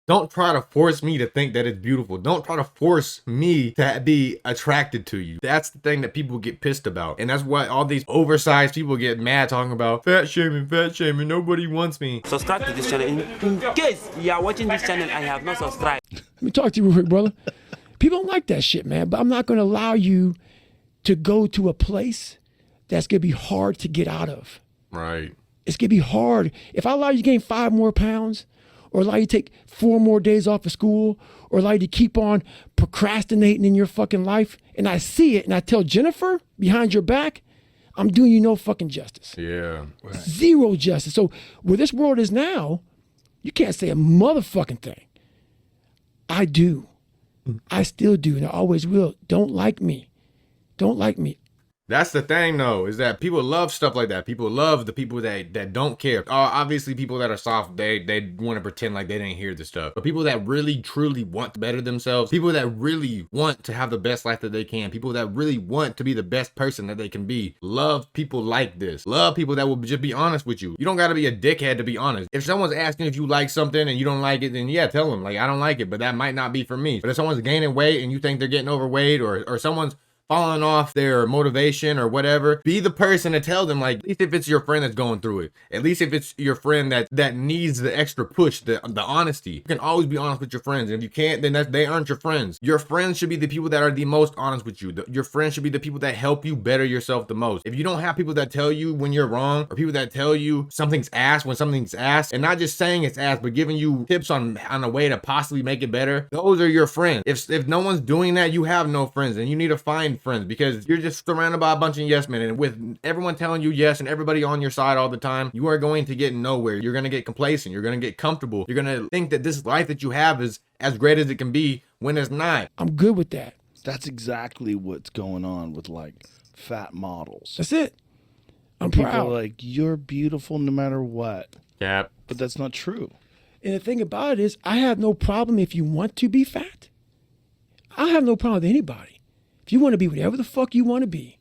Don't try to force me to think that it's beautiful. Don't try to force me to be attracted to you. That's the thing that people get pissed about. And that's why all these oversized people get mad talking about fat shaming, nobody wants me. Subscribe to this channel. In case you are watching this channel and you have not subscribed. Let me talk to you real quick, brother. People don't like that shit, man. But I'm not going to allow you to go to a place that's going to be hard to get out of. Right. It's going to be hard. If I allow you to gain 5 more pounds, or allow you to take 4 more days off of school, or allow you to keep on procrastinating in your fucking life, and I see it, and I tell Jennifer behind your back, I'm doing you no fucking justice. Yeah. Right. Zero justice. So where this world is now, you can't say a motherfucking thing. I do. I still do, and I always will. Don't like me. Don't like me. That's the thing, though, is that people love stuff like that. People love the people that don't care. Obviously, people that are soft, they want to pretend like they didn't hear the stuff. But people that really, truly want to better themselves, people that really want to have the best life that they can, people that really want to be the best person that they can be, love people like this. Love people that will just be honest with you. You don't got to be a dickhead to be honest. If someone's asking if you like something and you don't like it, then yeah, tell them, like, I don't like it, but that might not be for me. But if someone's gaining weight and you think they're getting overweight, or someone's falling off their motivation or whatever, be the person to tell them, like, at least if it's your friend that's going through it, at least if it's your friend that needs the extra push, the honesty. You can always be honest with your friends, and if you can't, then they aren't your friends. Your friends should be the people that are the most honest with you. Your friends should be the people that help you better yourself the most. If you don't have people that tell you when you're wrong, or people that tell you something's ass when something's ass, and not just saying it's ass, but giving you tips on a way to possibly make it better, those are your friends. If no one's doing that, you have no friends, and you need to find friends, because you're just surrounded by a bunch of yes men, and with everyone telling you yes and everybody on your side all the time, you are going to get nowhere. You're going to get complacent. You're going to get comfortable. You're going to think that this life that you have is as great as it can be when it's not. I'm good with that. That's exactly what's going on with like fat models. That's it. I'm People proud. are like, you're beautiful no matter what. Yeah. But that's not true. And the thing about it is, I have no problem if you want to be fat. I have no problem with anybody. If you want to be whatever the fuck you want to be,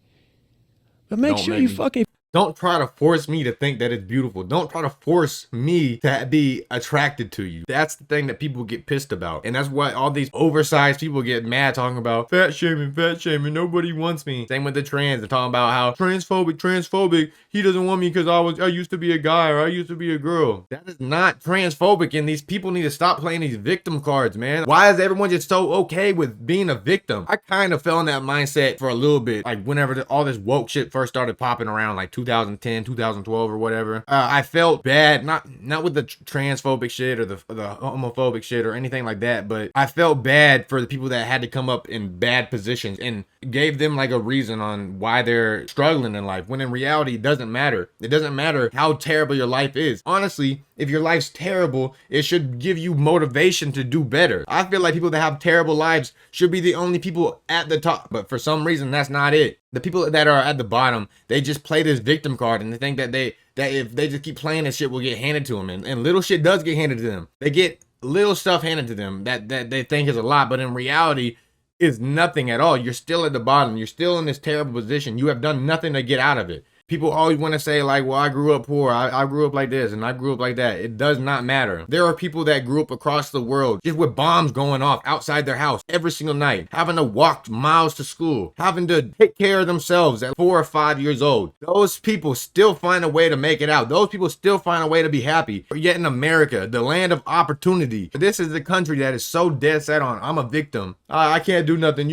but make sure you fucking... Don't try to force me to think that it's beautiful. Don't try to force me to be attracted to you. That's the thing that people get pissed about. And that's why all these oversized people get mad talking about fat shaming, nobody wants me. Same with the trans. They're talking about how transphobic. He doesn't want me because I used to be a guy, or I used to be a girl. That is not transphobic, and these people need to stop playing these victim cards, man. Why is everyone just so okay with being a victim? I kind of fell in that mindset for a little bit, like whenever all this woke shit first started popping around, like 2010, 2012 or whatever. I felt bad, not with the transphobic shit or the homophobic shit or anything like that, but I felt bad for the people that had to come up in bad positions and gave them like a reason on why they're struggling in life, when in reality it doesn't matter. It doesn't matter how terrible your life is. Honestly, if your life's terrible, it should give you motivation to do better. I feel like people that have terrible lives should be the only people at the top, but for some reason that's not it. The people that are at the bottom, they just play this victim card, and they think that if they just keep playing, this shit will get handed to them, and little shit does get handed to them. They get little stuff handed to them that they think is a lot, but in reality is nothing at all. You're still at the bottom. You're still in this terrible position. You have done nothing to get out of it. People always want to say like, well, I grew up poor. I grew up like this and I grew up like that. It does not matter. There are people that grew up across the world just with bombs going off outside their house every single night, having to walk miles to school, having to take care of themselves at 4 or 5 years old. Those people still find a way to make it out. Those people still find a way to be happy. Yet in America, the land of opportunity, this is the country that is so dead set on, I'm a victim. I can't do nothing.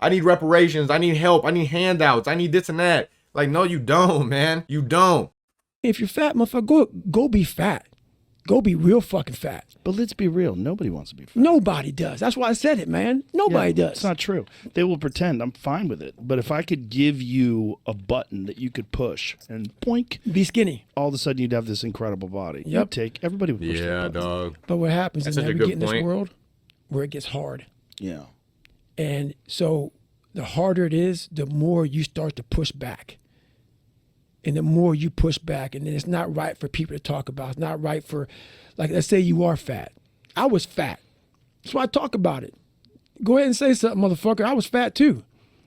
I need reparations. I need help. I need handouts. I need this and that. Like, no, you don't, man. You don't. If you're fat, motherfucker, go be fat. Go be real fucking fat. But let's be real. Nobody wants to be fat. Nobody does. That's why I said it, man. Nobody does. It's not true. They will pretend. I'm fine with it. But if I could give you a button that you could push and boink, be skinny, all of a sudden you'd have this incredible body. Yep. Everybody would push that button. Dog. But what happens is That's that such we a get in good this point. world where it gets hard. Yeah. And so the harder it is, the more you start to push back. And the more you push back, and then it's not right for people to talk about. It's not right for, like, let's say you are fat. I was fat. That's why I talk about it. Go ahead and say something, motherfucker. I was fat too.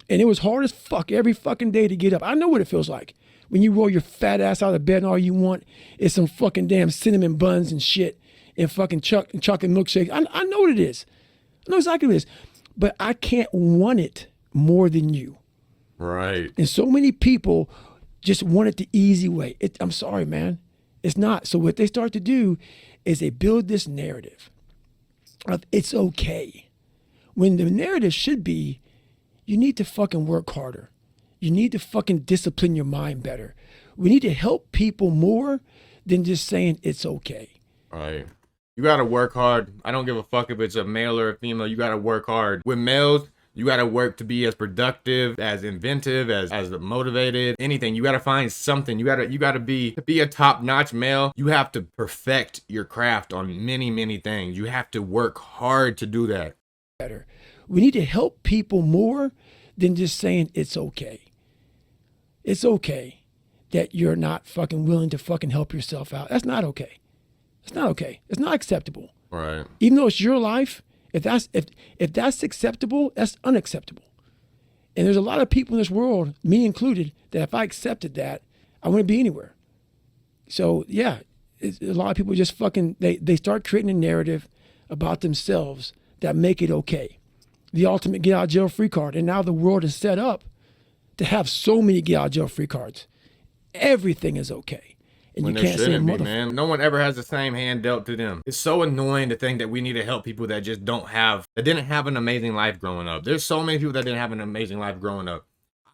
And it was hard as fuck every fucking day to get up. I know what it feels like. When you roll your fat ass out of bed and all you want is some fucking damn cinnamon buns and shit. and fucking chocolate milkshakes. I know what it is. I know exactly what it is. But I can't want it more than you. Right. And so many people just want it the easy way. I'm sorry, man. It's not. So what they start to do is they build this narrative of it's okay. When the narrative should be, you need to fucking work harder. You need to fucking discipline your mind better. We need to help people more than just saying it's okay. Right. You gotta work hard. I don't give a fuck if it's a male or a female. You gotta work hard. With males, you gotta work to be as productive, as inventive, as motivated, anything. You gotta find something. You gotta be, to be a top-notch male, you have to perfect your craft on many, many things. You have to work hard to do that. Better. We need to help people more than just saying it's okay. It's okay that you're not fucking willing to fucking help yourself out. That's not okay. It's not okay. It's not acceptable. Right. Even though it's your life, if that's acceptable, that's unacceptable. And there's a lot of people in this world, me included, that if I accepted that, I wouldn't be anywhere. So yeah, a lot of people just fucking they start creating a narrative about themselves that make it okay. The ultimate get out of jail free card. And now the world is set up to have so many get out of jail free cards. Everything is okay. And When you there can't say shouldn't be, man. No one ever has the same hand dealt to them. It's so annoying to think that we need to help people that just didn't have an amazing life growing up. There's so many people that didn't have an amazing life growing up.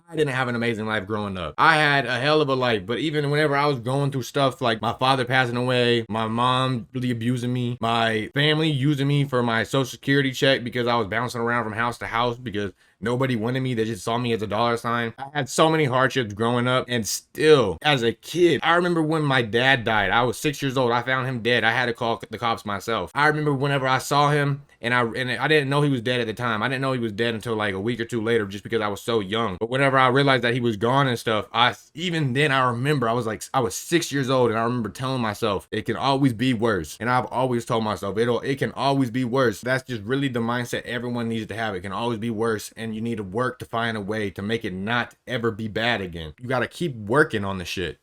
I didn't have an amazing life growing up. I had a hell of a life, but even whenever I was going through stuff like my father passing away, my mom really abusing me, my family using me for my social security check because I was bouncing around from house to house because nobody wanted me. They just saw me as a dollar sign. I had so many hardships growing up, and still, as a kid, I remember when my dad died. I was 6 years old. I found him dead. I had to call the cops myself. I remember whenever I saw him, and I didn't know he was dead at the time. I didn't know he was dead until like a week or two later, just because I was so young. But whenever I realized that he was gone and stuff, even then I remember I was 6 years old, and I remember telling myself it can always be worse. And I've always told myself it can always be worse. That's just really the mindset everyone needs to have. It can always be worse, and you need to work to find a way to make it not ever be bad again. You got to keep working on the shit.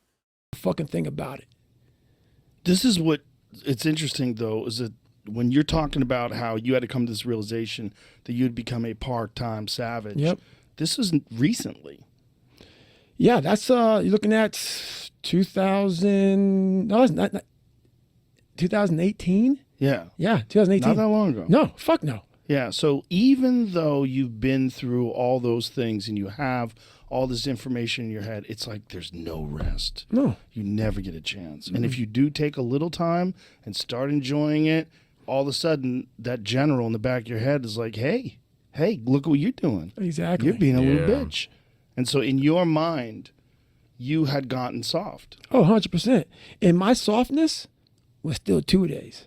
Fucking thing about it. This is what it's interesting though, is that when you're talking about how you had to come to this realization that you'd become a part-time savage. Yep. This was recently. Yeah, that's you're looking at 2000. No, it's not 2018. Yeah. Yeah, 2018. Not that long ago. No, fuck no. Yeah. So even though you've been through all those things and you have all this information in your head, it's like there's no rest. No. You never get a chance. And if you do take a little time and start enjoying it, all of a sudden that general in the back of your head is like, hey, look what you're doing. Exactly. You're being a little bitch. And so in your mind, you had gotten soft. Oh, 100%. And my softness was still 2 days.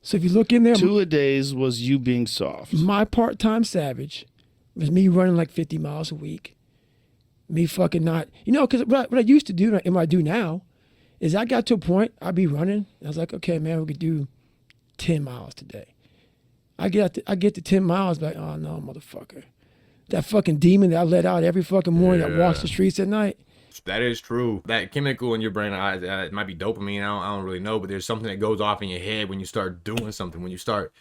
So if you look in there, 2 days was you being soft. my part-time savage was me running like 50 miles a week. Me fucking not, because what I used to do and what I do now is I got to a point, I'd be running. I was like, okay, man, we could do 10 miles today. I get to 10 miles, like, oh no, motherfucker. That fucking demon that I let out every fucking morning that walks the streets at night. That is true. That chemical in your brain, it might be dopamine. I don't really know, but there's something that goes off in your head when you start doing something. When you start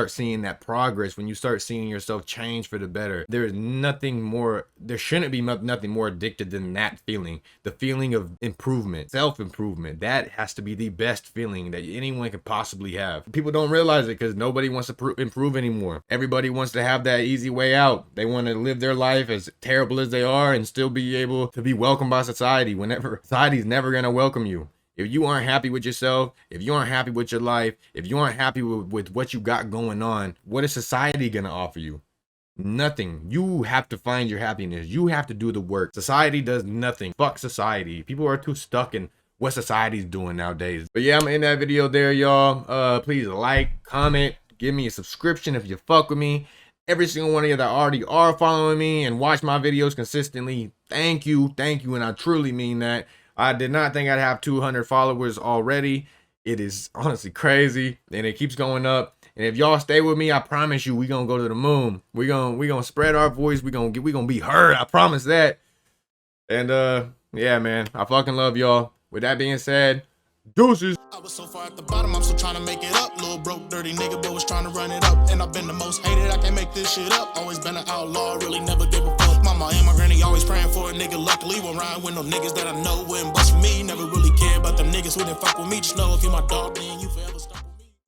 seeing that progress. When you start seeing yourself change for the better. There is nothing more. There shouldn't be nothing more addicted than that feeling. The feeling of improvement, self-improvement. That has to be the best feeling that anyone could possibly have. People don't realize it because nobody wants to improve anymore. Everybody wants to have that easy way out. They want to live their life as terrible as they are and still be able to be welcomed by society whenever society's never going to welcome you. If you aren't happy with yourself, if you aren't happy with your life, if you aren't happy with what you got going on, what is society going to offer you? Nothing. You have to find your happiness. You have to do the work. Society does nothing. Fuck society. People are too stuck in what society's doing nowadays. But yeah, I'm in that video there, y'all. Please like, comment, give me a subscription if you fuck with me. Every single one of you that already are following me and watch my videos consistently, thank you, and I truly mean that. I did not think I'd have 200 followers already. It is honestly crazy, and it keeps going up. And if y'all stay with me, I promise you, we gonna go to the moon. We gonna spread our voice. We gonna be heard. I promise that. And yeah, man, I fucking love y'all. With that being said, Deuces. I was so far at the bottom, I'm still trying to make it up. Little broke, dirty nigga, but was trying to run it up. And I've been the most hated, I can't make this shit up. Always been an outlaw, really never give a fuck. Mama and my granny always praying for a nigga. Luckily, won't ride with no niggas that I know wouldn't bust for me. Never really care about them niggas who didn't fuck with me. Just know if you my dog, then you forever.